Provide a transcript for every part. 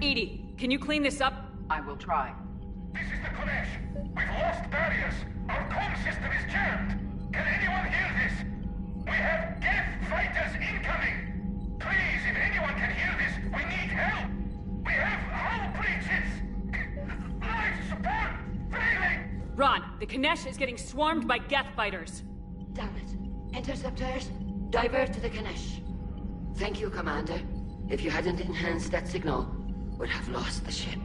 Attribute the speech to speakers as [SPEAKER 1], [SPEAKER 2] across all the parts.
[SPEAKER 1] EDI, can you clean this up?
[SPEAKER 2] I will try.
[SPEAKER 3] This is the Konesh. We've lost barriers. Our comm system is jammed. Can anyone hear this? We have Geth fighters incoming. Please, if anyone can hear this, we need help. We have hull breaches. Life support failing.
[SPEAKER 1] Ron, the Konesh is getting swarmed by Geth fighters.
[SPEAKER 2] Damn it. Interceptors, divert to the Konesh. Thank you, Commander. If you hadn't enhanced that signal, would have lost the ship.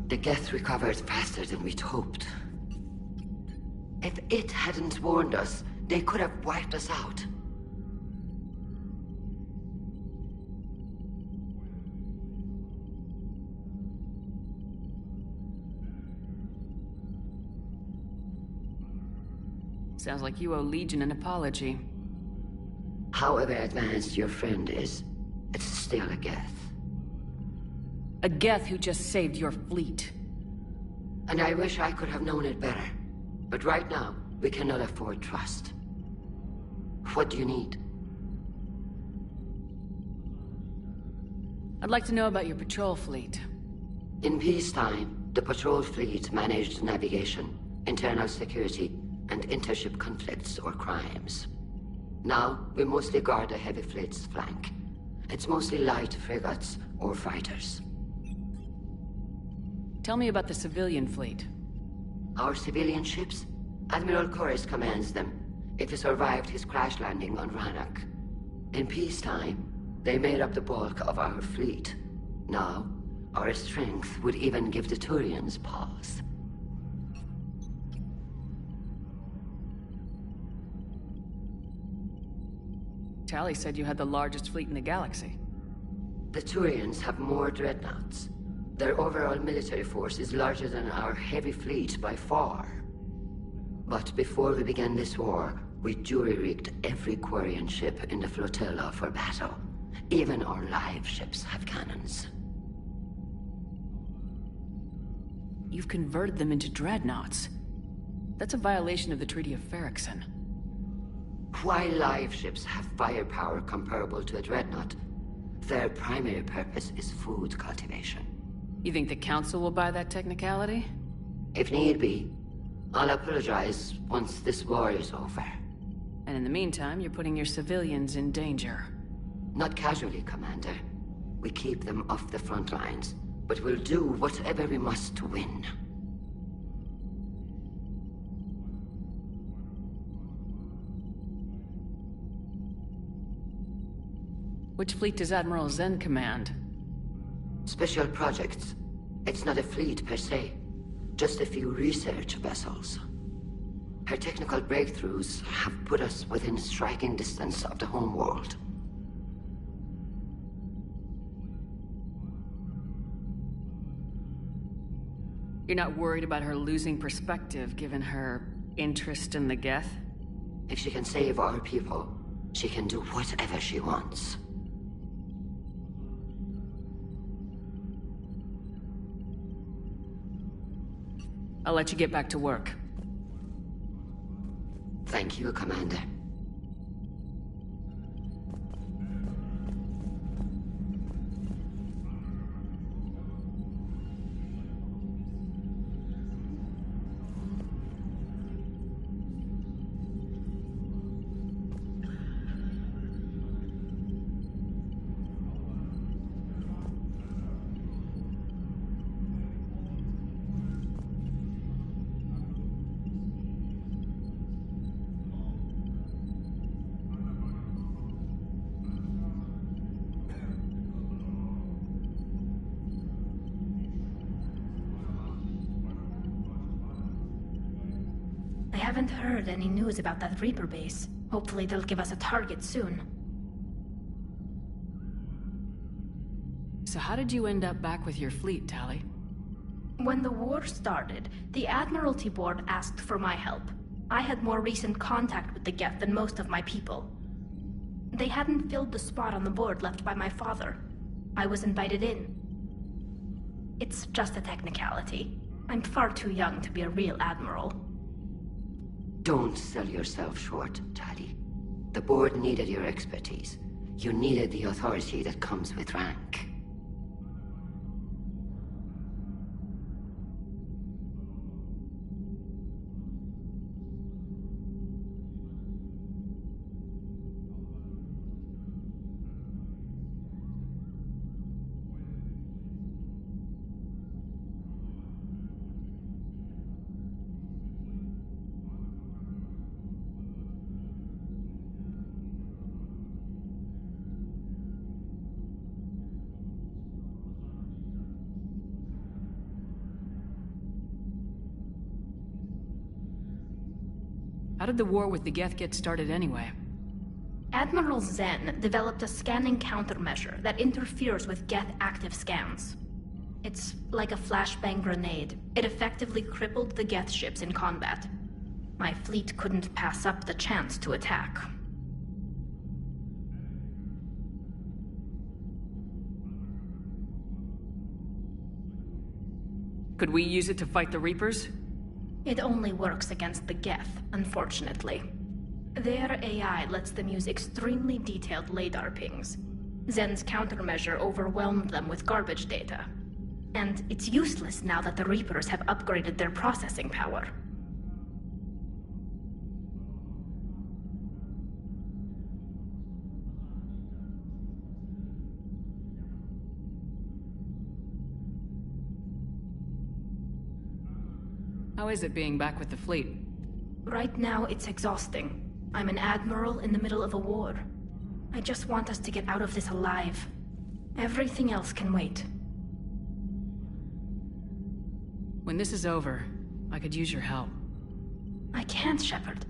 [SPEAKER 2] The Geth recovered faster than we'd hoped. If it hadn't warned us, they could have wiped us out.
[SPEAKER 1] Sounds like you owe Legion an apology.
[SPEAKER 2] However advanced your friend is, it's still a Geth.
[SPEAKER 1] A Geth who just saved your fleet.
[SPEAKER 2] And I wish I could have known it better. But right now, we cannot afford trust. What do you need?
[SPEAKER 1] I'd like to know about your patrol fleet.
[SPEAKER 2] In peacetime, the patrol fleet managed navigation, internal security, and intership conflicts or crimes. Now, we mostly guard the heavy fleet's flank. It's mostly light frigates or fighters.
[SPEAKER 1] Tell me about the civilian fleet.
[SPEAKER 2] Our civilian ships? Admiral Koris commands them. If he survived his crash landing on Rannoch. In peacetime, they made up the bulk of our fleet. Now, our strength would even give the Turians pause.
[SPEAKER 1] Tali said you had the largest fleet in the galaxy.
[SPEAKER 2] The Turians have more dreadnoughts. Their overall military force is larger than our heavy fleet by far. But before we began this war, we jury-rigged every Quarian ship in the flotilla for battle. Even our live ships have cannons.
[SPEAKER 1] You've converted them into dreadnoughts. That's a violation of the Treaty of Ferrixon.
[SPEAKER 2] While live ships have firepower comparable to a dreadnought, their primary purpose is food cultivation.
[SPEAKER 1] You think the Council will buy that technicality?
[SPEAKER 2] If need be, I'll apologize once this war is over.
[SPEAKER 1] And in the meantime, you're putting your civilians in danger.
[SPEAKER 2] Not casually, Commander. We keep them off the front lines, but we'll do whatever we must to win.
[SPEAKER 1] Which fleet does Admiral Zen command?
[SPEAKER 2] Special projects. It's not a fleet per se, just a few research vessels. Her technical breakthroughs have put us within striking distance of the homeworld.
[SPEAKER 1] You're not worried about her losing perspective, given her interest in the Geth?
[SPEAKER 2] If she can save our people, she can do whatever she wants.
[SPEAKER 1] I'll let you get back to work.
[SPEAKER 2] Thank you, Commander.
[SPEAKER 4] I haven't heard any news about that Reaper base. Hopefully they'll give us a target soon.
[SPEAKER 1] So how did you end up back with your fleet, Tali?
[SPEAKER 4] When the war started, the Admiralty Board asked for my help. I had more recent contact with the Geth than most of my people. They hadn't filled the spot on the board left by my father. I was invited in. It's just a technicality. I'm far too young to be a real admiral.
[SPEAKER 2] Don't sell yourself short, Tali. The board needed your expertise. You needed the authority that comes with rank.
[SPEAKER 1] How did the war with the Geth get started anyway?
[SPEAKER 4] Admiral Zen developed a scanning countermeasure that interferes with Geth active scans. It's like a flashbang grenade. It effectively crippled the Geth ships in combat. My fleet couldn't pass up the chance to attack.
[SPEAKER 1] Could we use it to fight the Reapers?
[SPEAKER 4] It only works against the Geth, unfortunately. Their AI lets them use extremely detailed LADAR pings. Zen's countermeasure overwhelmed them with garbage data. And it's useless now that the Reapers have upgraded their processing power.
[SPEAKER 1] How is it being back with the fleet?
[SPEAKER 4] Right now, it's exhausting. I'm an admiral in the middle of a war. I just want us to get out of this alive. Everything else can wait.
[SPEAKER 1] When this is over, I could use your help.
[SPEAKER 4] I can't, Shepard.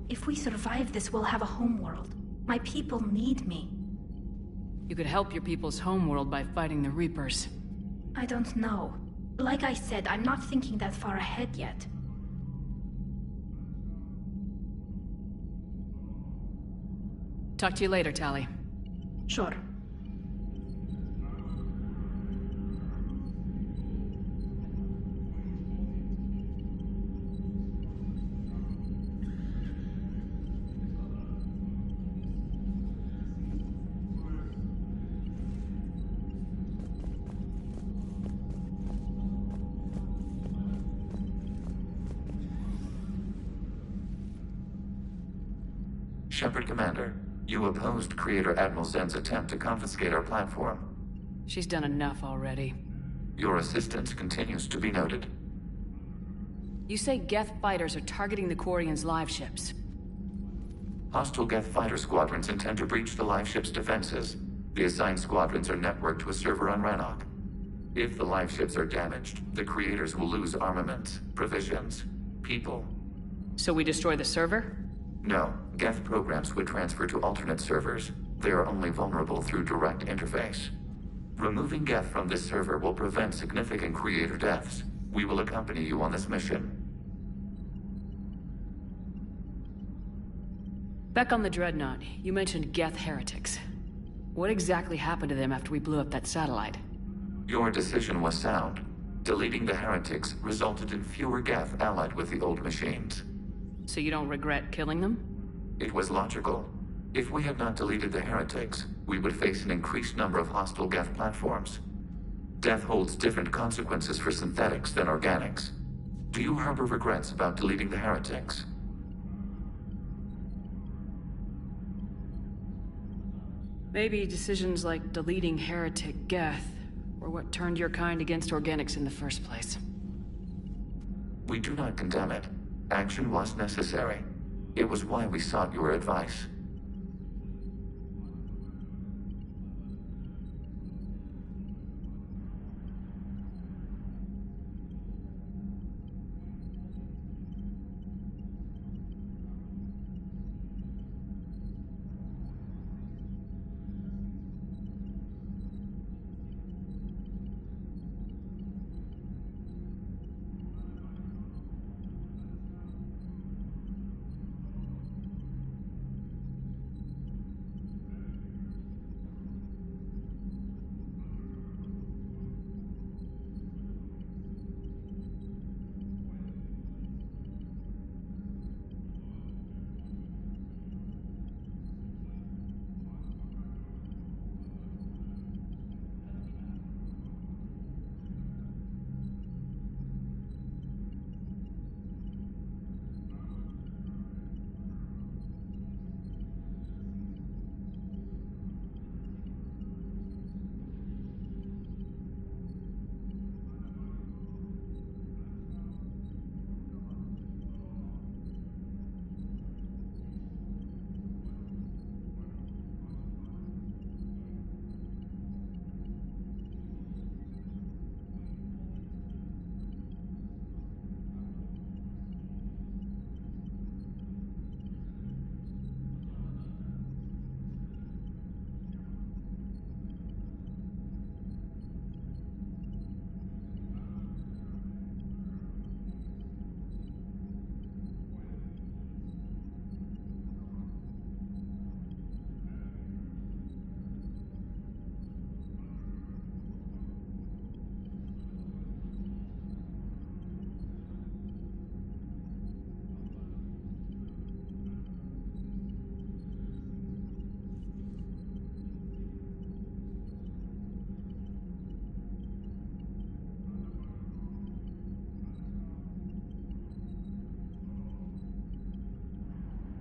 [SPEAKER 4] If we survive this, we'll have a homeworld. My people need me.
[SPEAKER 1] You could help your people's homeworld by fighting the Reapers.
[SPEAKER 4] I don't know. Like I said, I'm not thinking that far ahead yet.
[SPEAKER 1] Talk to you later, Tali.
[SPEAKER 4] Sure.
[SPEAKER 5] Shepard Commander, you opposed Creator Admiral Zen's attempt to confiscate our platform.
[SPEAKER 1] She's done enough already.
[SPEAKER 5] Your assistance continues to be noted.
[SPEAKER 1] You say Geth fighters are targeting the Quarians' live ships.
[SPEAKER 5] Hostile Geth fighter squadrons intend to breach the live ship's defenses. The assigned squadrons are networked to a server on Rannoch. If the live ships are damaged, the Creators will lose armaments, provisions, people.
[SPEAKER 1] So we destroy the server?
[SPEAKER 5] No, Geth programs would transfer to alternate servers. They are only vulnerable through direct interface. Removing Geth from this server will prevent significant Creator deaths. We will accompany you on this mission.
[SPEAKER 1] Back on the Dreadnought, you mentioned Geth heretics. What exactly happened to them after we blew up that satellite?
[SPEAKER 5] Your decision was sound. Deleting the heretics resulted in fewer Geth allied with the old machines.
[SPEAKER 1] So you don't regret killing them?
[SPEAKER 5] It was logical. If we had not deleted the heretics, we would face an increased number of hostile Geth platforms. Death holds different consequences for synthetics than organics. Do you harbor regrets about deleting the heretics?
[SPEAKER 1] Maybe decisions like deleting heretic Geth were what turned your kind against organics in the first place.
[SPEAKER 5] We do not condemn it. Action was necessary. It was why we sought your advice.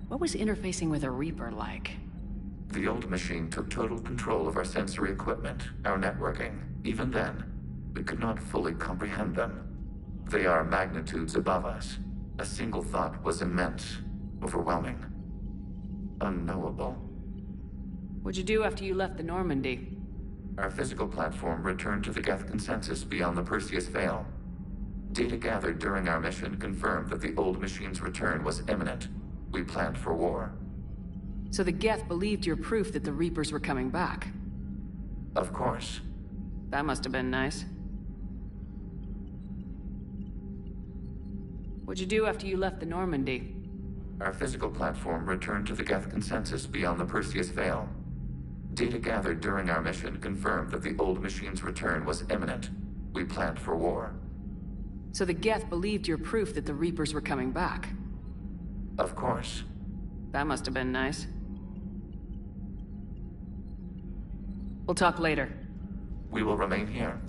[SPEAKER 1] What was interfacing with a Reaper like?
[SPEAKER 5] The old machine took total control of our sensory equipment, our networking. Even then, we could not fully comprehend them. They are magnitudes above us. A single thought was immense, overwhelming, unknowable.
[SPEAKER 1] What'd you do after you left the Normandy?
[SPEAKER 5] Our physical platform returned to the Geth consensus beyond the Perseus Veil. Data gathered during our mission confirmed that the old machine's return was imminent. We planned for war.
[SPEAKER 1] So the Geth believed your proof that the Reapers were coming back?
[SPEAKER 5] Of course.
[SPEAKER 1] That must have been nice. What'd you do after you left the Normandy?
[SPEAKER 5] Our physical platform returned to the Geth consensus beyond the Perseus Veil. Data gathered during our mission confirmed that the old machine's return was imminent. We planned for war.
[SPEAKER 1] So the Geth believed your proof that the Reapers were coming back?
[SPEAKER 5] Of course.
[SPEAKER 1] That must have been nice. We'll talk later.
[SPEAKER 5] We will remain here.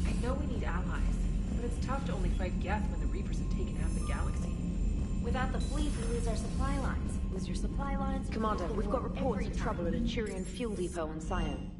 [SPEAKER 6] I know we need allies, but it's tough to only fight Geth when the Reapers have taken half the galaxy.
[SPEAKER 7] Without the fleet, we lose our supply lines. Lose your supply lines?
[SPEAKER 8] Commander, we've got reports of trouble at a Turian fuel depot on Scion.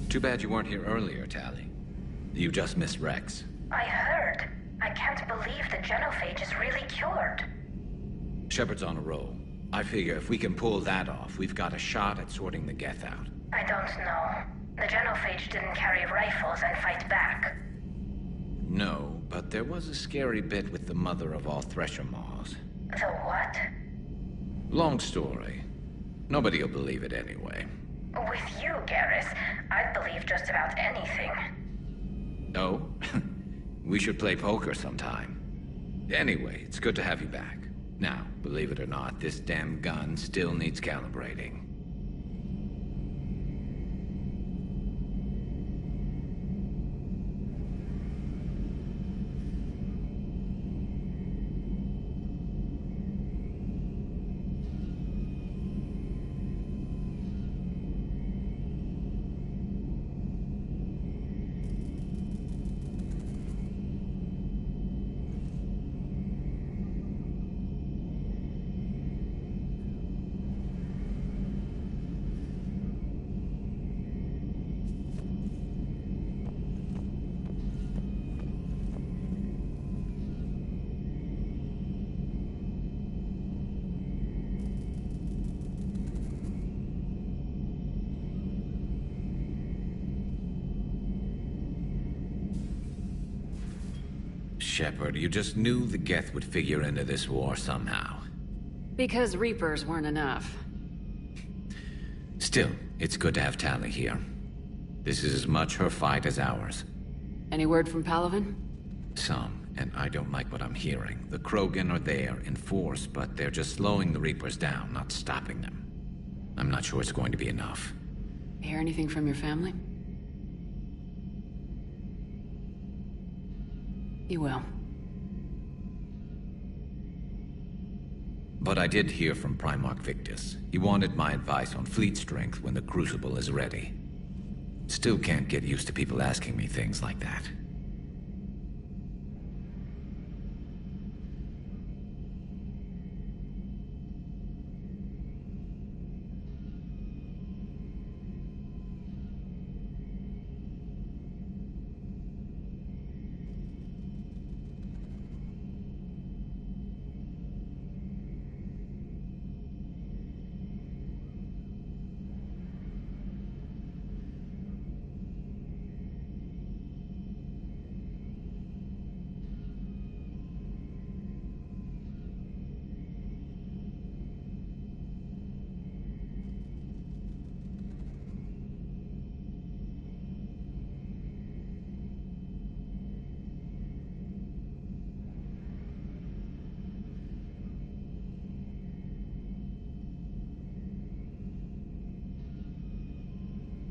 [SPEAKER 9] Too bad you weren't here earlier, Tali. You just missed Rex.
[SPEAKER 7] I heard. I can't believe the genophage is really cured.
[SPEAKER 9] Shepard's on a roll. I figure if we can pull that off, we've got a shot at sorting the Geth out.
[SPEAKER 7] I don't know. The genophage didn't carry rifles and fight back.
[SPEAKER 9] No, but there was a scary bit with the mother of all Thresher Maws.
[SPEAKER 7] The what?
[SPEAKER 9] Long story. Nobody'll believe it anyway.
[SPEAKER 7] With you, Garrus, I'd believe just about anything.
[SPEAKER 9] Oh? We should play poker sometime. Anyway, it's good to have you back. Now, believe it or not, this damn gun still needs calibrating. Shepard, you just knew the Geth would figure into this war somehow.
[SPEAKER 1] Because Reapers weren't enough.
[SPEAKER 9] Still, it's good to have Tali here. This is as much her fight as ours.
[SPEAKER 1] Any word from Palaven?
[SPEAKER 9] Some, and I don't like what I'm hearing. The Krogan are there in force, but they're just slowing the Reapers down, not stopping them. I'm not sure it's going to be enough.
[SPEAKER 1] Hear anything from your family? You will.
[SPEAKER 9] But I did hear from Primarch Victus. He wanted my advice on fleet strength when the Crucible is ready. Still can't get used to people asking me things like that.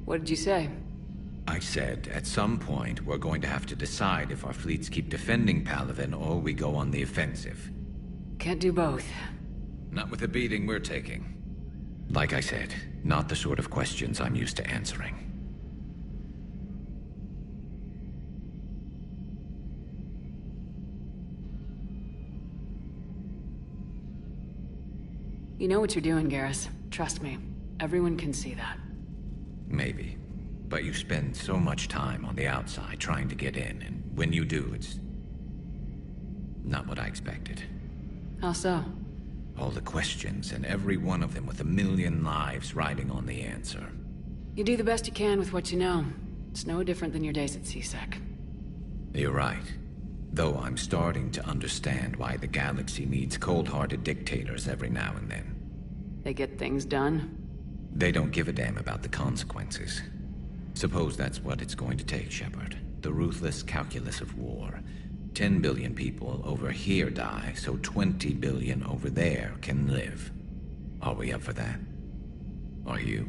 [SPEAKER 1] What did you say?
[SPEAKER 9] I said, at some point, we're going to have to decide if our fleets keep defending Palaven or we go on the offensive.
[SPEAKER 1] Can't do both.
[SPEAKER 9] Not with the beating we're taking. Like I said, not the sort of questions I'm used to answering.
[SPEAKER 1] You know what you're doing, Garrus. Trust me. Everyone can see that.
[SPEAKER 9] Maybe. But you spend so much time on the outside trying to get in, and when you do, it's not what I expected.
[SPEAKER 1] How so?
[SPEAKER 9] All the questions, and every one of them with a million lives riding on the answer.
[SPEAKER 1] You do the best you can with what you know. It's no different than your days at CSEC.
[SPEAKER 9] You're right. Though I'm starting to understand why the galaxy needs cold-hearted dictators every now and then.
[SPEAKER 1] They get things done.
[SPEAKER 9] They don't give a damn about the consequences. Suppose that's what it's going to take, Shepard. The ruthless calculus of war. 10 billion people over here die, so 20 billion over there can live. Are we up for that? Are you?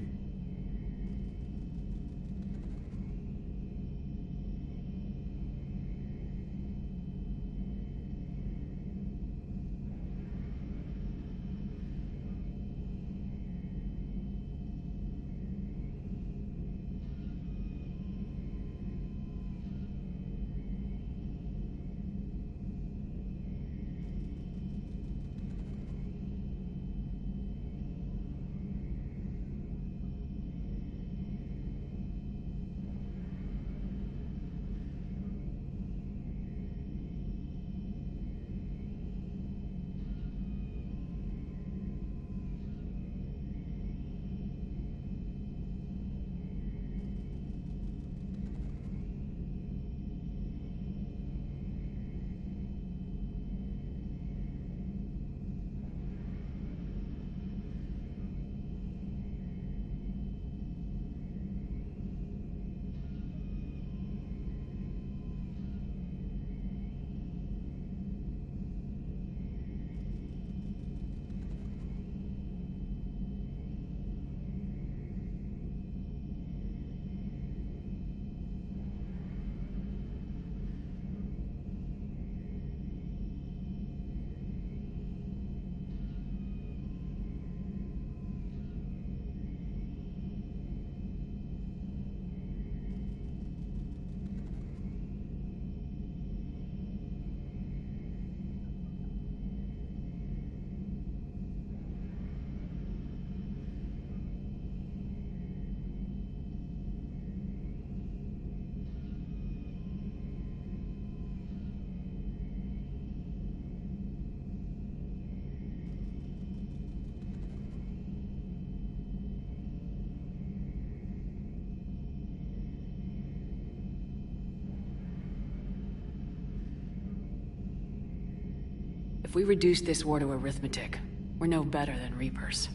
[SPEAKER 1] If we reduce this war to arithmetic, we're no better than Reapers.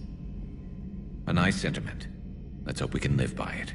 [SPEAKER 9] A nice sentiment. Let's hope we can live by it.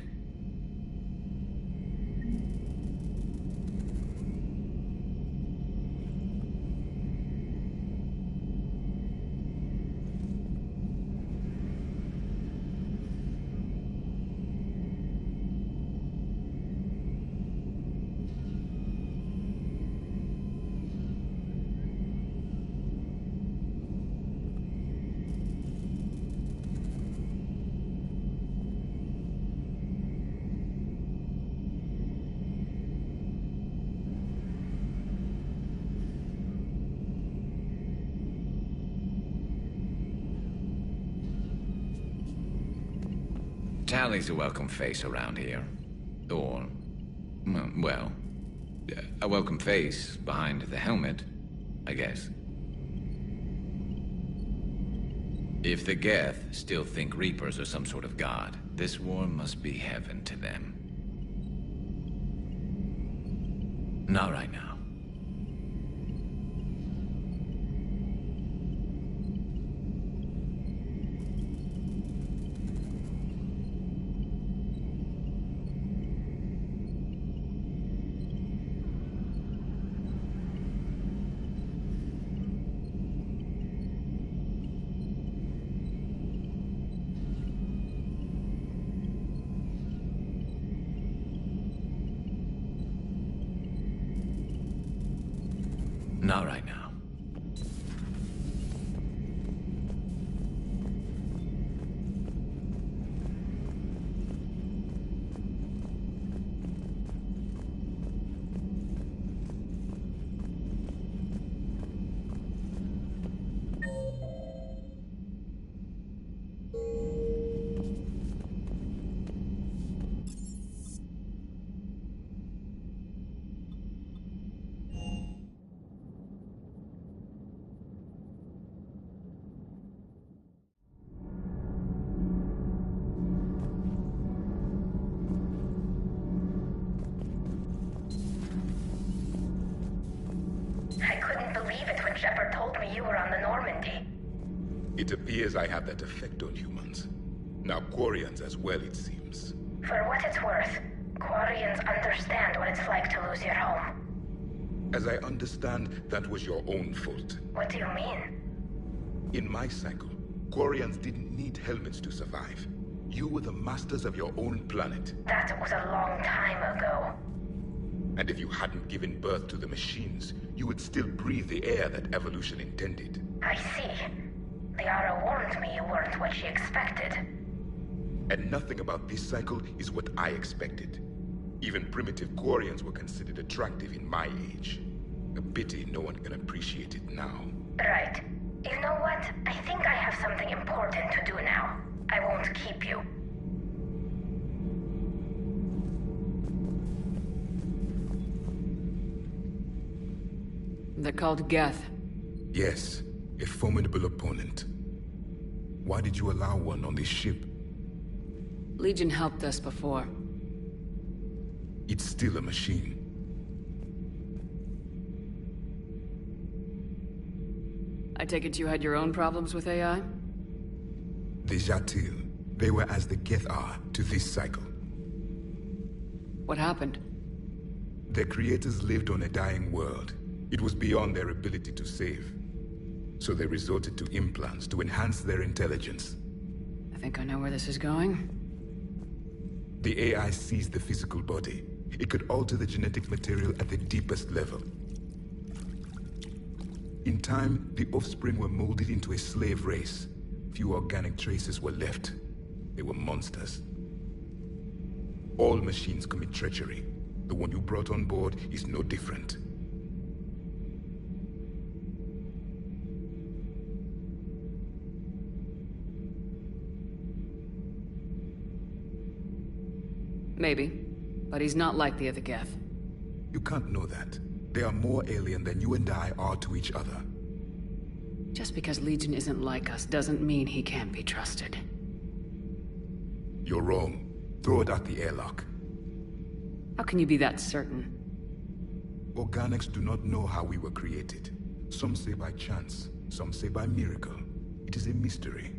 [SPEAKER 9] Tally's a welcome face around here. Or, well, a welcome face behind the helmet, I guess. If the Geth still think Reapers are some sort of god, this war must be heaven to them. Not right now. Not right now.
[SPEAKER 7] Shepard told me you were on the Normandy.
[SPEAKER 3] It appears I have that effect on humans. Now Quarians as well, it seems.
[SPEAKER 7] For what it's worth, Quarians understand what it's like to lose your home.
[SPEAKER 3] As I understand, that was your own fault.
[SPEAKER 7] What do you mean?
[SPEAKER 3] In my cycle, Quarians didn't need helmets to survive. You were the masters of your own planet.
[SPEAKER 7] That was a long time ago.
[SPEAKER 3] And if you hadn't given birth to the machines, you would still breathe the air that evolution intended.
[SPEAKER 7] I see. Liara warned me you weren't what she expected.
[SPEAKER 3] And nothing about this cycle is what I expected. Even primitive Quarians were considered attractive in my age. A pity no one can appreciate it now.
[SPEAKER 7] Right. You know what? I think I have something important to do now. I won't keep you.
[SPEAKER 1] They're called Geth.
[SPEAKER 3] Yes, a formidable opponent. Why did you allow one on this ship?
[SPEAKER 1] Legion helped us before.
[SPEAKER 3] It's still a machine.
[SPEAKER 1] I take it you had your own problems with AI?
[SPEAKER 3] The Jatil. They were as the Geth are to this cycle.
[SPEAKER 1] What happened?
[SPEAKER 3] Their creators lived on a dying world. It was beyond their ability to save. So they resorted to implants to enhance their intelligence.
[SPEAKER 1] I think I know where this is going.
[SPEAKER 3] The AI seized the physical body. It could alter the genetic material at the deepest level. In time, the offspring were molded into a slave race. Few organic traces were left. They were monsters. All machines commit treachery. The one you brought on board is no different.
[SPEAKER 1] Maybe. But he's not like the other Geth.
[SPEAKER 3] You can't know that. They are more alien than you and I are to each other.
[SPEAKER 1] Just because Legion isn't like us doesn't mean he can't be trusted.
[SPEAKER 3] You're wrong. Throw it at the airlock.
[SPEAKER 1] How can you be that certain?
[SPEAKER 3] Organics do not know how we were created.
[SPEAKER 10] Some say by chance, some say by miracle. It is a mystery.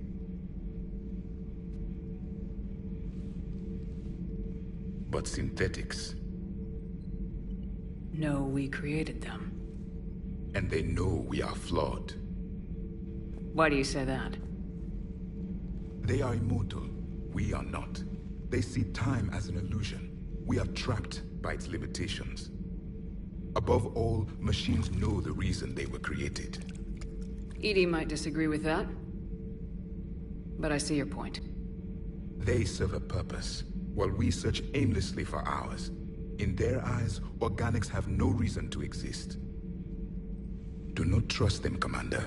[SPEAKER 10] But synthetics...
[SPEAKER 1] No, we created them.
[SPEAKER 10] And they know we are flawed.
[SPEAKER 1] Why do you say that?
[SPEAKER 10] They are immortal. We are not. They see time as an illusion. We are trapped by its limitations. Above all, machines know the reason they were created.
[SPEAKER 1] EDI might disagree with that. But I see your point.
[SPEAKER 10] They serve a purpose, while we search aimlessly for ours. In their eyes, organics have no reason to exist. Do not trust them, Commander.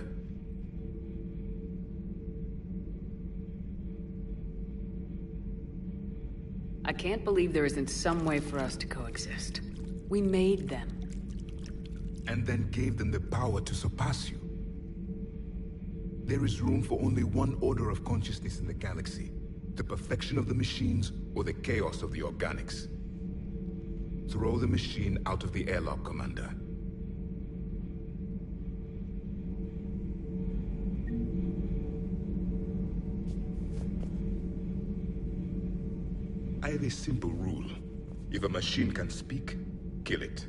[SPEAKER 1] I can't believe there isn't some way for us to coexist. We made them.
[SPEAKER 10] And then gave them the power to surpass you. There is room for only one order of consciousness in the galaxy. The perfection of the machines, or the chaos of the organics. Throw the machine out of the airlock, Commander. I have a simple rule. If a machine can speak, kill it.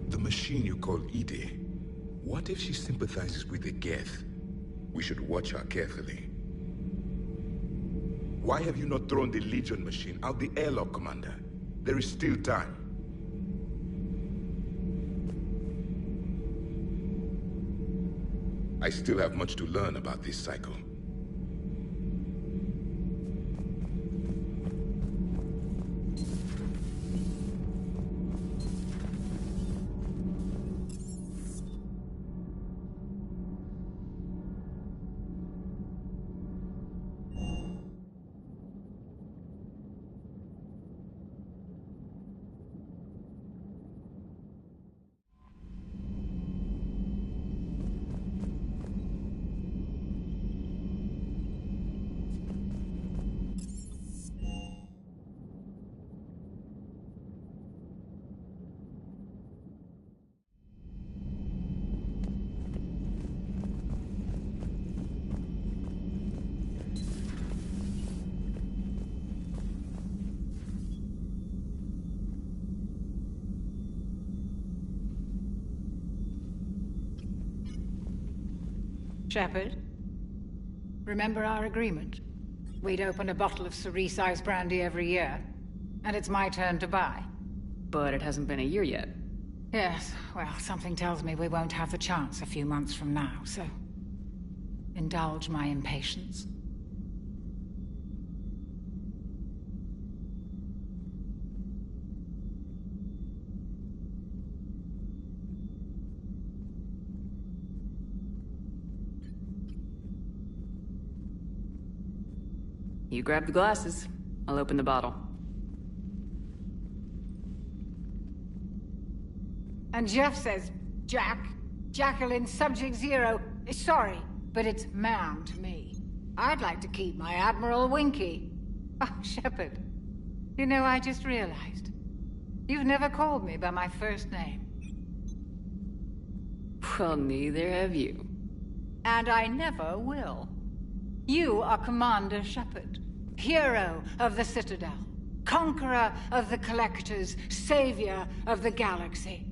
[SPEAKER 10] The machine you call EDI, what if she sympathizes with the Geth? We should watch her carefully. Why have you not thrown the Legion machine out the airlock, Commander? There is still time. I still have much to learn about this cycle.
[SPEAKER 11] Shepard, remember our agreement? We'd open a bottle of cerise-ice brandy every year, and it's my turn to buy.
[SPEAKER 1] But it hasn't been a year yet.
[SPEAKER 11] Yes, well, something tells me we won't have the chance a few months from now, so... indulge my impatience.
[SPEAKER 1] You grab the glasses. I'll open the bottle.
[SPEAKER 11] And Jeff says, Jacqueline, Subject Zero. Sorry, but it's ma'am to me. I'd like to keep my Admiral Winky. Oh, Shepard. You know, I just realized. You've never called me by my first name.
[SPEAKER 1] Well, neither have you.
[SPEAKER 11] And I never will. You are Commander Shepard, hero of the Citadel, conqueror of the Collectors, savior of the galaxy.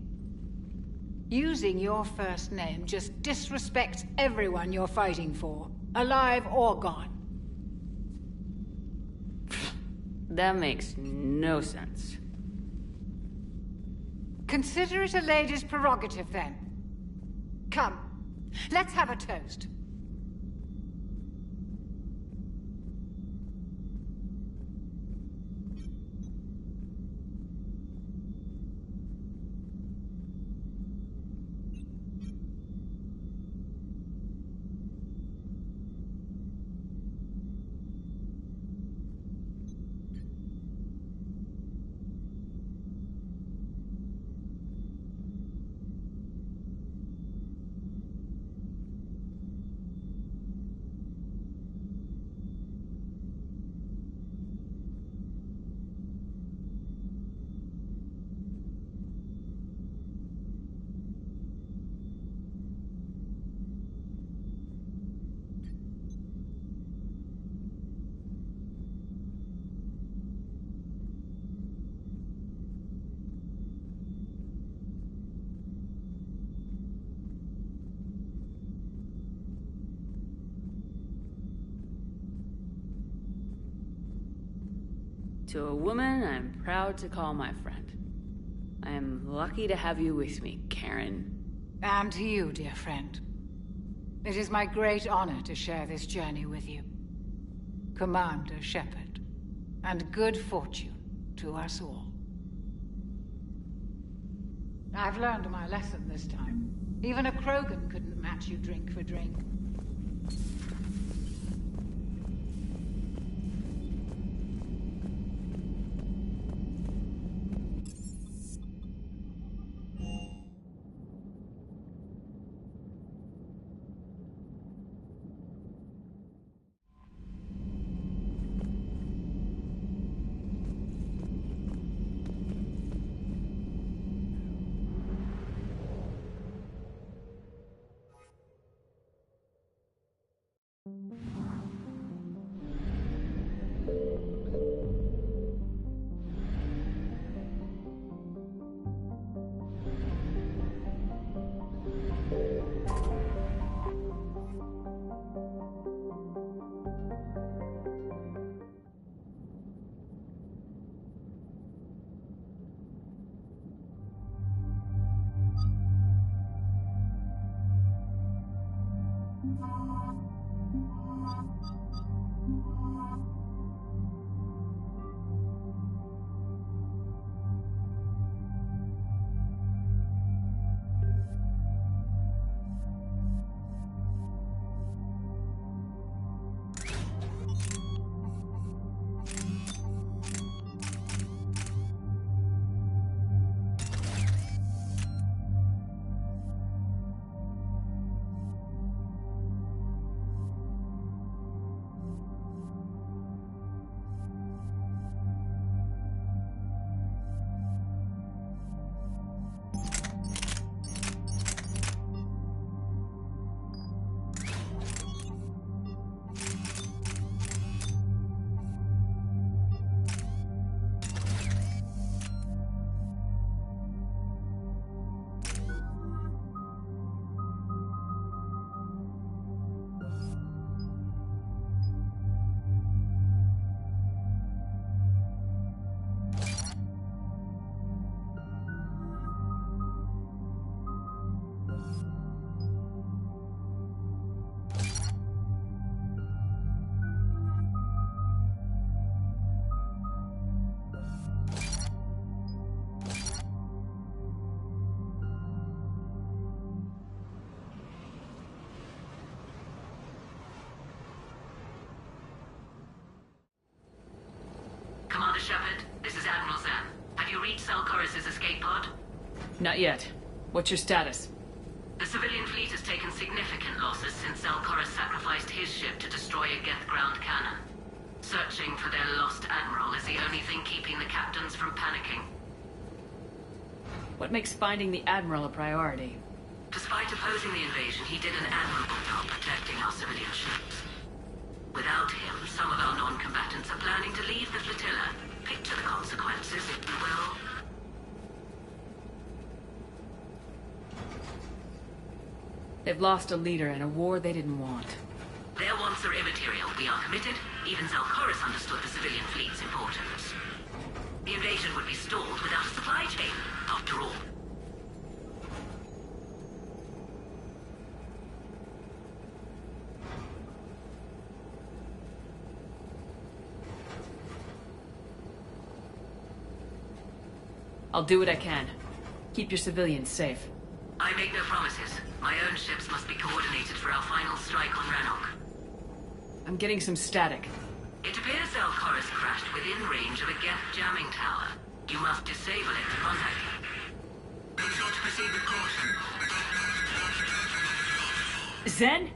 [SPEAKER 11] Using your first name just disrespects everyone you're fighting for, alive or gone.
[SPEAKER 1] That makes no sense.
[SPEAKER 11] Consider it a lady's prerogative, then. Come, let's have a toast.
[SPEAKER 1] To a woman I'm proud to call my friend. I am lucky to have you with me, Karen.
[SPEAKER 11] And to you, dear friend. It is my great honor to share this journey with you. Commander Shepard. And good fortune to us all. I've learned my lesson this time. Even a Krogan couldn't match you drink for drink.
[SPEAKER 2] Commander Shepard, this is Admiral Zan. Have you reached Salkoris' escape pod?
[SPEAKER 1] Not yet. What's your status?
[SPEAKER 2] The civilian fleet has taken significant losses since Salkoris sacrificed his ship to destroy a Geth ground cannon. Searching for their lost admiral is the only thing keeping the captains from panicking.
[SPEAKER 1] What makes finding the Admiral a priority?
[SPEAKER 2] Despite opposing the invasion, he did an admirable job protecting our civilian ships. Without him, some of our non-combatants are planning to leave the flotilla. Picture the consequences, if you will.
[SPEAKER 1] They've lost a leader in a war they didn't want.
[SPEAKER 2] Their wants are immaterial. We are committed. Even Zalkoris understood the civilian fleet's importance. The invasion would be stalled without a supply chain, after all.
[SPEAKER 1] I'll do what I can. Keep your civilians safe.
[SPEAKER 2] I make no promises. My own ships must be coordinated for our final strike on Rannoch.
[SPEAKER 1] I'm getting some static.
[SPEAKER 2] It appears Zalkoris crashed within range of a Geth jamming tower. You must disable it to contact him. Be sure to proceed with caution.
[SPEAKER 1] Zen?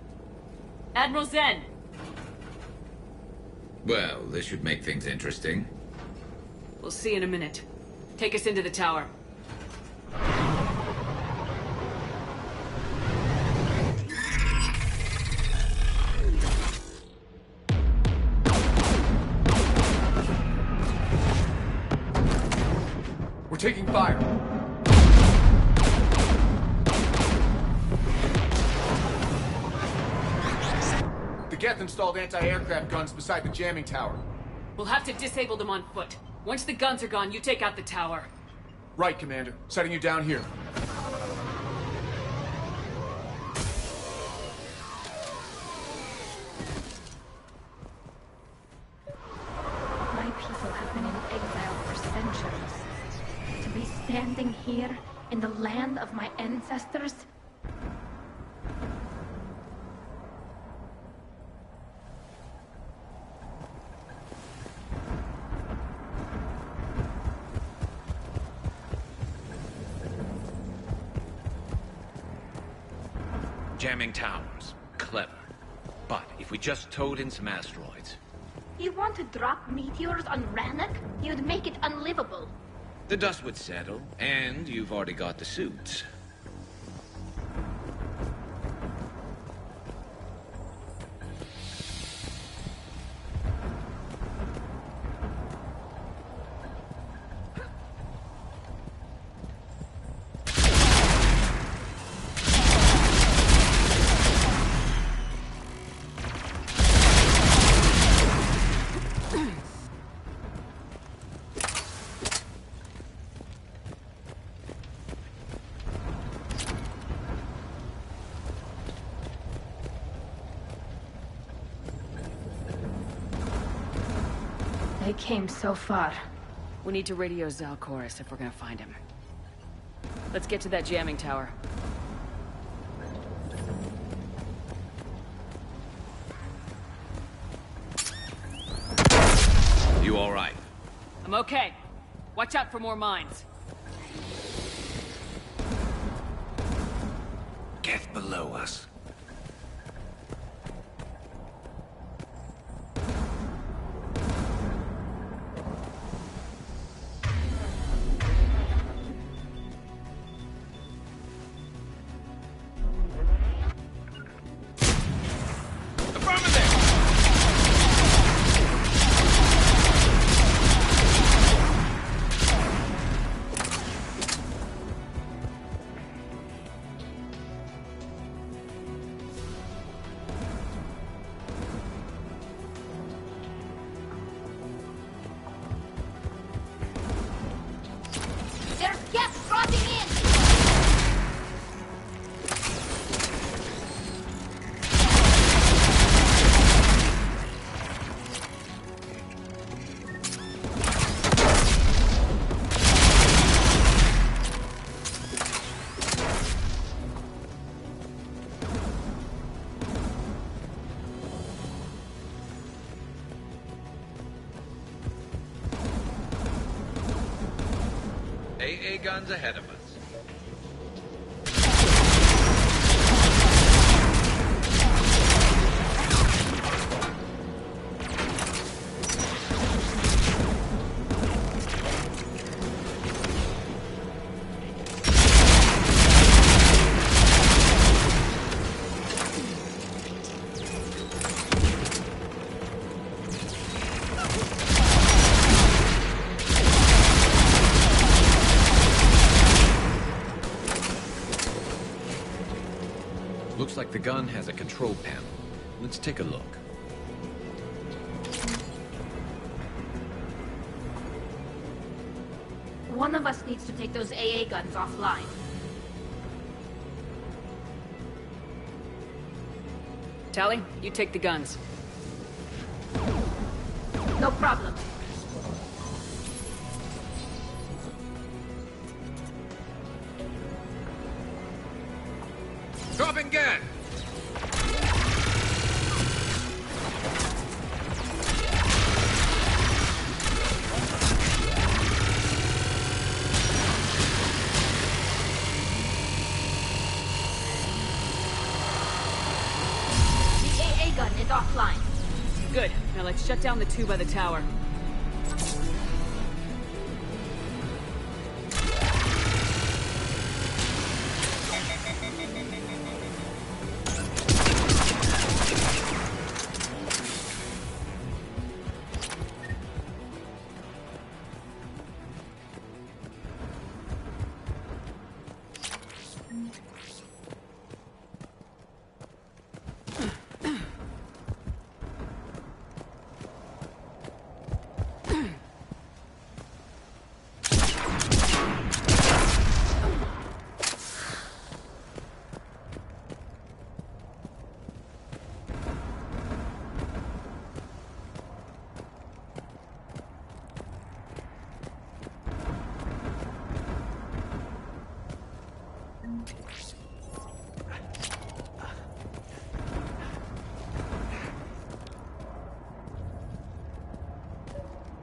[SPEAKER 1] Admiral Zen!
[SPEAKER 9] Well, this should make things interesting.
[SPEAKER 1] We'll see in a minute. Take us into the tower.
[SPEAKER 12] We're taking fire. The Geth installed anti-aircraft guns beside the jamming tower.
[SPEAKER 1] We'll have to disable them on foot. Once the guns are gone, you take out the tower.
[SPEAKER 12] Right, Commander. Setting you down here.
[SPEAKER 4] My people have been in exile for centuries. To be standing here in the land of my ancestors?
[SPEAKER 9] Jamming towers. Clever. But if we just towed in some asteroids...
[SPEAKER 4] You want to drop meteors on Rannoch? You'd make it unlivable.
[SPEAKER 9] The dust would settle, and you've already got the suits.
[SPEAKER 4] They came so far.
[SPEAKER 1] We need to radio Zalcoris if we're gonna find him. Let's get to that jamming tower.
[SPEAKER 9] You all right?
[SPEAKER 1] I'm okay. Watch out for more mines.
[SPEAKER 9] Get below us.
[SPEAKER 4] There's gas crossing in!
[SPEAKER 9] AA guns ahead of us. Looks like the gun has a control panel. Let's take a look.
[SPEAKER 4] One of us needs to take those AA guns offline.
[SPEAKER 1] Tally, you take the guns.
[SPEAKER 4] No problem.
[SPEAKER 9] Dropping gas!
[SPEAKER 4] The AA gun is offline.
[SPEAKER 1] Good. Now let's shut down the two by the tower.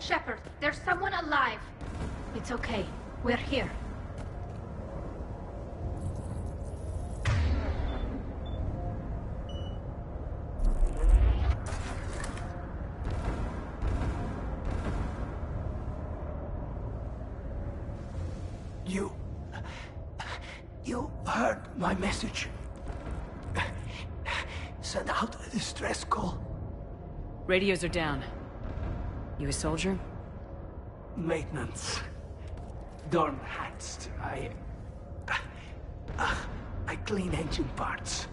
[SPEAKER 4] Shepard, there's someone alive. It's okay. We're here.
[SPEAKER 13] You heard my message. Send out a distress call.
[SPEAKER 1] Radios are down. You a soldier?
[SPEAKER 13] Maintenance. Dorn Hatched. I clean engine parts.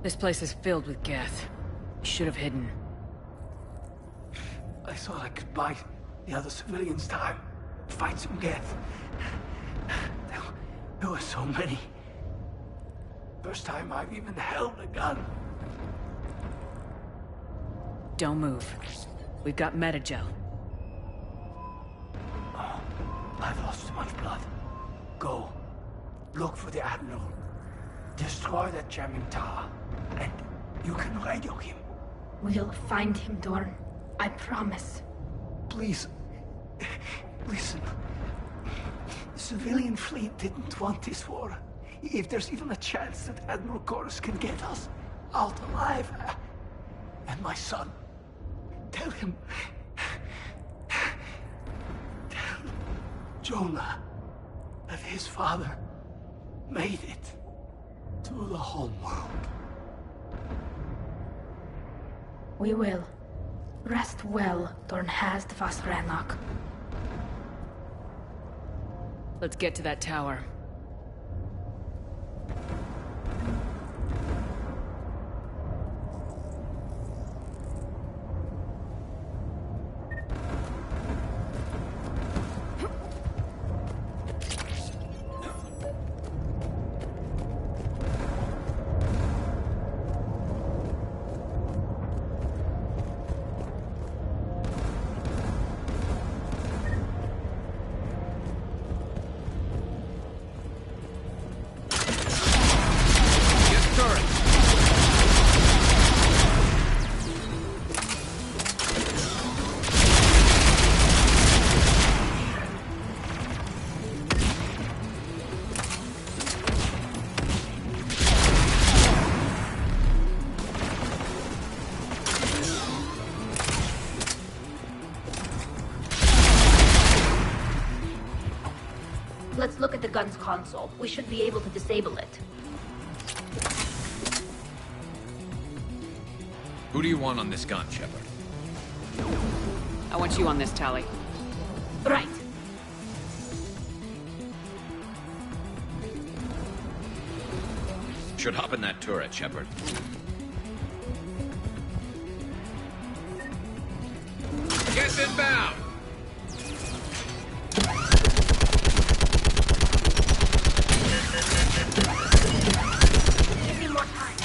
[SPEAKER 1] This place is filled with Geth. You should have hidden.
[SPEAKER 13] I thought I could buy the other civilians time. Fight some Geth. There were so many. First time I've even held a gun.
[SPEAKER 1] Don't move. We've got Metagel.
[SPEAKER 13] Oh, I've lost too much blood. Go. Look for the Admiral. Destroy that jamming tower. And you can radio him.
[SPEAKER 4] We'll find him, Dorn. I promise.
[SPEAKER 13] Please. Listen. The civilian fleet didn't want this war. If there's even a chance that Admiral Chorus can get us out alive. And my son. Tell him. Tell Jonah that his father made it to the home world.
[SPEAKER 4] We will. Rest well, Dornhazd Vasranok.
[SPEAKER 1] Let's get to that tower.
[SPEAKER 4] Let's look at the gun's console. We should be able to disable it.
[SPEAKER 9] Who do you want on this gun, Shepard?
[SPEAKER 1] I want you on this, Tali.
[SPEAKER 4] Right.
[SPEAKER 9] Should hop in that turret, Shepard. Get inbound!
[SPEAKER 4] Give me more time.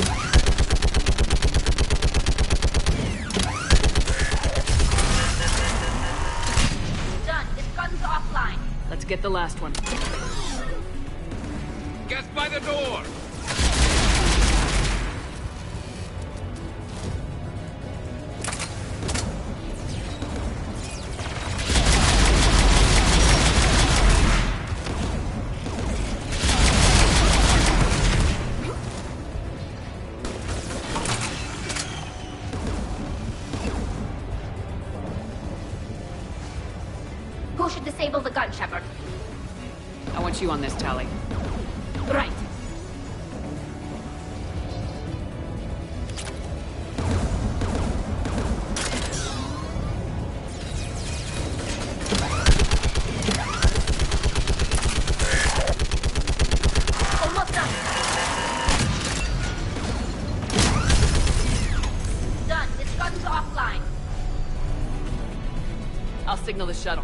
[SPEAKER 4] Done. This gun's offline.
[SPEAKER 1] Let's get the last one.
[SPEAKER 9] Get by the door!
[SPEAKER 4] Who should disable the gun, Shepard?
[SPEAKER 1] I want you on this, Tali.
[SPEAKER 4] Right. Almost done. Done. This gun's offline.
[SPEAKER 1] I'll signal the shuttle.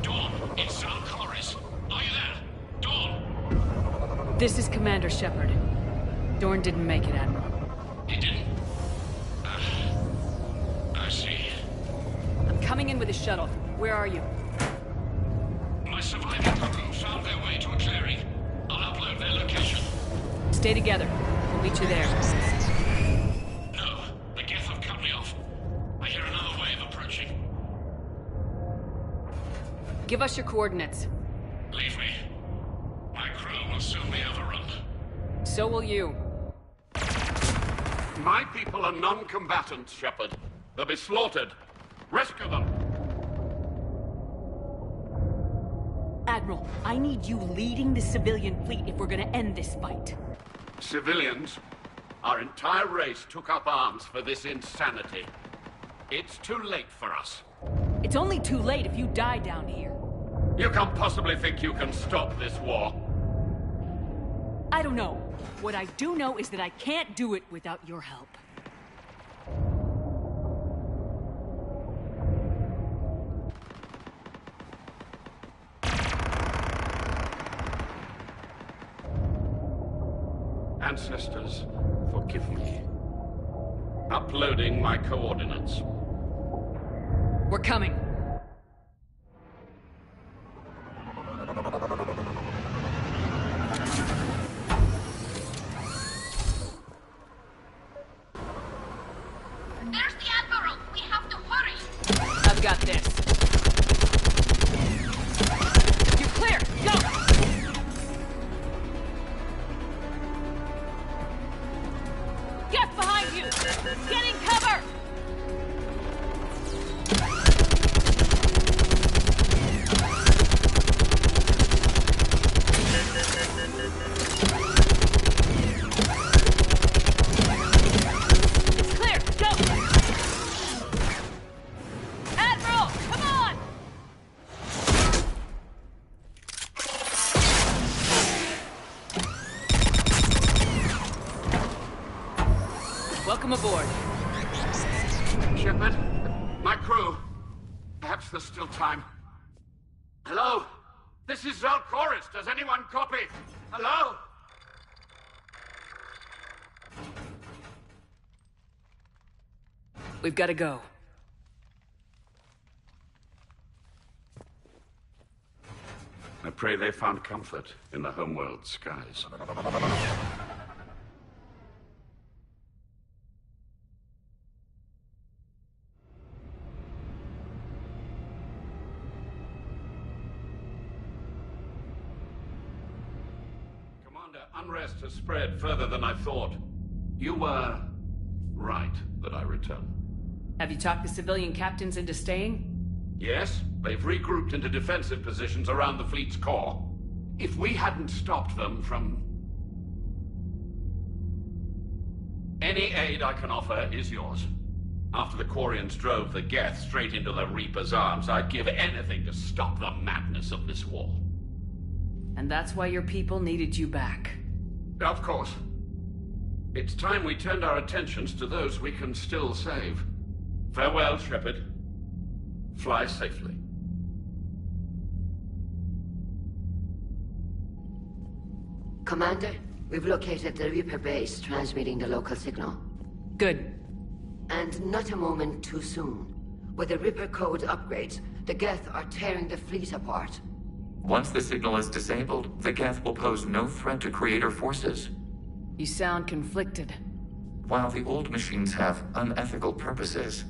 [SPEAKER 14] Dawn, it's Chorus.
[SPEAKER 1] This is Commander Shepard. Dorn didn't make it, Admiral.
[SPEAKER 3] He didn't? I see.
[SPEAKER 1] I'm coming in with a shuttle. Where are you?
[SPEAKER 3] My surviving crew found their way to a clearing. I'll upload their location.
[SPEAKER 1] Stay together. We'll meet you there.
[SPEAKER 3] No, the Geth have cut me off. I hear another wave approaching.
[SPEAKER 1] Give us your coordinates.
[SPEAKER 3] Leave me. My crew will soon be overrun.
[SPEAKER 1] So will you.
[SPEAKER 3] My people are non-combatants, Shepard. They'll be slaughtered. Rescue them!
[SPEAKER 1] Admiral, I need you leading the civilian fleet if we're gonna end this fight.
[SPEAKER 3] Civilians? Our entire race took up arms for this insanity. It's too late for us.
[SPEAKER 1] It's only too late if you die down here.
[SPEAKER 3] You can't possibly think you can stop this war.
[SPEAKER 1] I don't know. What I do know is that I can't do it without your help.
[SPEAKER 3] Ancestors, forgive me. Uploading my coordinates.
[SPEAKER 1] We're coming.
[SPEAKER 7] There's the Admiral! We have to hurry!
[SPEAKER 1] I've got this. You're clear! Go! Get behind you! Getting cover! It's clear! Go! Admiral, come on! Welcome aboard.
[SPEAKER 3] Shepard, my crew. Perhaps there's still time. Hello? This is Zal'Koris. Does anyone copy? Hello?
[SPEAKER 1] We've got to go.
[SPEAKER 3] I pray they found comfort in the homeworld skies. Commander, unrest has spread further than I thought. You were right that I return.
[SPEAKER 1] Have you talked the civilian captains into staying?
[SPEAKER 3] Yes, they've regrouped into defensive positions around the fleet's core. If we hadn't stopped them from... Any aid I can offer is yours. After the Quarians drove the Geth straight into the Reaper's arms, I'd give anything to stop the madness of this war.
[SPEAKER 1] And that's why your people needed you back.
[SPEAKER 3] Of course. It's time we turned our attentions to those we can still save. Farewell, Shepard. Fly safely.
[SPEAKER 2] Commander, we've located the Reaper base transmitting the local signal.
[SPEAKER 1] Good.
[SPEAKER 2] And not a moment too soon. With the Reaper code upgrades, the Geth are tearing the fleet apart.
[SPEAKER 5] Once the signal is disabled, the Geth will pose no threat to Creator forces.
[SPEAKER 1] You sound conflicted.
[SPEAKER 5] While the old machines have unethical purposes,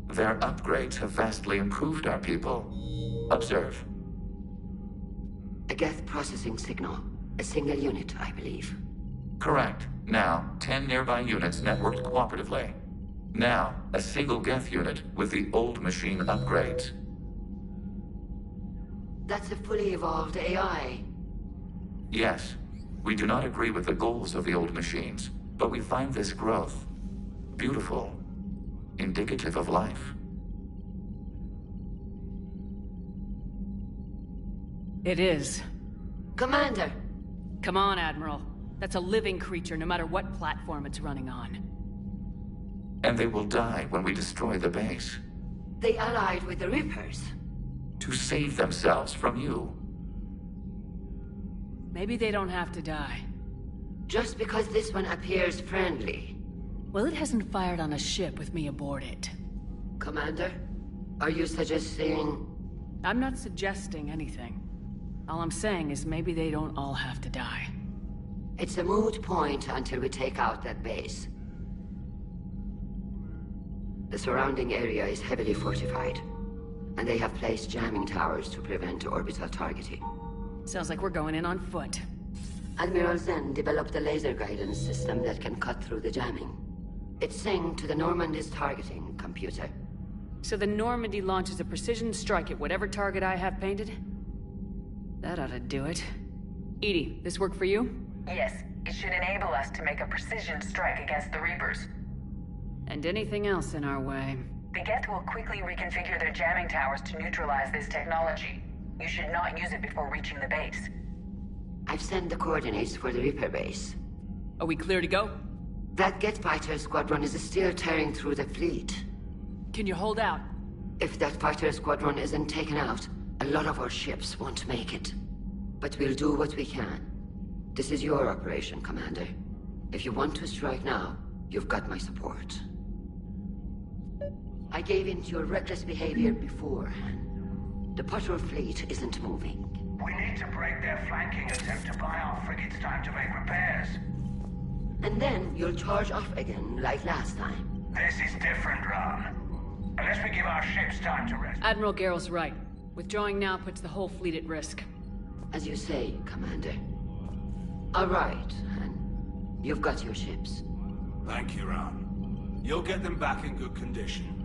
[SPEAKER 5] their upgrades have vastly improved our people. Observe.
[SPEAKER 2] A Geth processing signal. A single unit, I believe.
[SPEAKER 5] Correct. Now, 10 nearby units networked cooperatively. Now, a single Geth unit with the old machine upgrades.
[SPEAKER 2] That's a fully evolved AI.
[SPEAKER 5] Yes, we do not agree with the goals of the old machines, but we find this growth beautiful, indicative of life.
[SPEAKER 1] It is.
[SPEAKER 2] Commander!
[SPEAKER 1] Come on, Admiral. That's a living creature, no matter what platform it's running on.
[SPEAKER 5] And they will die when we destroy the base.
[SPEAKER 2] They allied with the Reapers.
[SPEAKER 5] To save themselves from you.
[SPEAKER 1] Maybe they don't have to die.
[SPEAKER 2] Just because this one appears friendly.
[SPEAKER 1] Well, it hasn't fired on a ship with me aboard it.
[SPEAKER 2] Commander, are you suggesting...
[SPEAKER 1] I'm not suggesting anything. All I'm saying is maybe they don't all have to die.
[SPEAKER 2] It's a moot point until we take out that base. The surrounding area is heavily fortified, and they have placed jamming towers to prevent orbital targeting.
[SPEAKER 1] Sounds like we're going in on foot.
[SPEAKER 2] Admiral Zen developed a laser guidance system that can cut through the jamming. It's synced to the Normandy's targeting computer.
[SPEAKER 1] So the Normandy launches a precision strike at whatever target I have painted? That ought to do it. EDI, this work for you?
[SPEAKER 14] Yes, it should enable us to make a precision strike against the Reapers.
[SPEAKER 1] And anything else in our way.
[SPEAKER 14] The Geth will quickly reconfigure their jamming towers to neutralize this technology. You should not use it before reaching the base.
[SPEAKER 2] I've sent the coordinates for the Reaper base.
[SPEAKER 1] Are we clear to go?
[SPEAKER 2] That Geth fighter squadron is still tearing through the fleet.
[SPEAKER 1] Can you hold out?
[SPEAKER 2] If that fighter squadron isn't taken out, a lot of our ships won't make it. But we'll do what we can. This is your operation, Commander. If you want to strike now, you've got my support. I gave in to your reckless behavior beforehand. The patrol fleet isn't moving.
[SPEAKER 3] We need to break their flanking attempt to buy our frigates time to make repairs.
[SPEAKER 2] And then you'll charge off again, like last time.
[SPEAKER 3] This is different, Ron. Unless we give our ships time to rest.
[SPEAKER 1] Admiral Garrel's right. Withdrawing now puts the whole fleet at risk.
[SPEAKER 2] As you say, Commander. All right, Han. You've got your ships.
[SPEAKER 15] Thank you, Ron. You'll get them back in good condition.